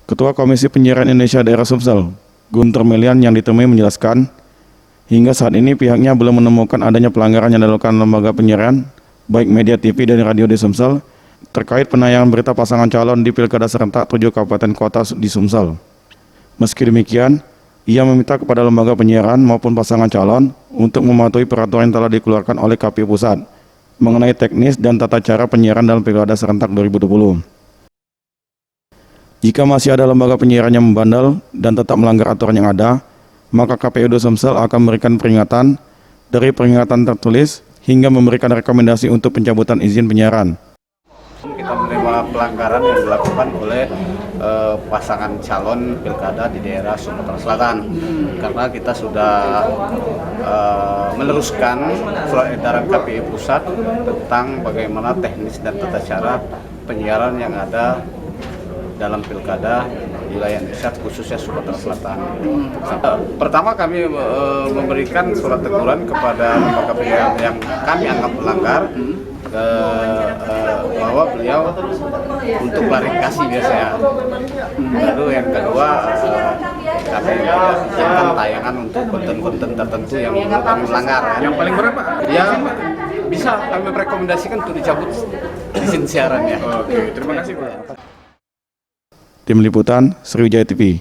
Ketua Komisi Penyiaran Indonesia Daerah Sumsel, Guntur Melian yang ditemui menjelaskan, hingga saat ini pihaknya belum menemukan adanya pelanggaran yang dilakukan lembaga penyiaran, baik media TV dan radio di Sumsel, terkait penayangan berita pasangan calon di Pilkada serentak 7 kabupaten kota di Sumsel. Meski demikian, ia meminta kepada lembaga penyiaran maupun pasangan calon untuk mematuhi peraturan yang telah dikeluarkan oleh KPU Pusat mengenai teknis dan tata cara penyiaran dalam Pilkada serentak 2020. Jika masih ada lembaga penyiaran yang membandel dan tetap melanggar aturan yang ada, maka KPUD Sumsel akan memberikan peringatan dari peringatan tertulis hingga memberikan rekomendasi untuk pencabutan izin penyiaran. Kita menerima pelanggaran yang dilakukan oleh pasangan calon pilkada di daerah Sumatera Selatan, karena kita sudah meneruskan surat edaran KPU Pusat tentang bagaimana teknis dan tata cara penyiaran yang ada dalam pilkada wilayah Indonesia, khususnya Sumatera Selatan. Pertama kami memberikan surat teguran kepada lembaga penyiaran yang kami anggap melanggar, bahwa beliau untuk klarifikasi biasanya. Lalu yang kedua, kami tidak izinkan tayangan untuk konten-konten tertentu yang menurut kami melanggar. Yang paling berat Pak? Ya bisa kami merekomendasikan untuk dicabut izin siarannya. Oke, terima kasih Pak. Tim Liputan, Sriwijaya TV.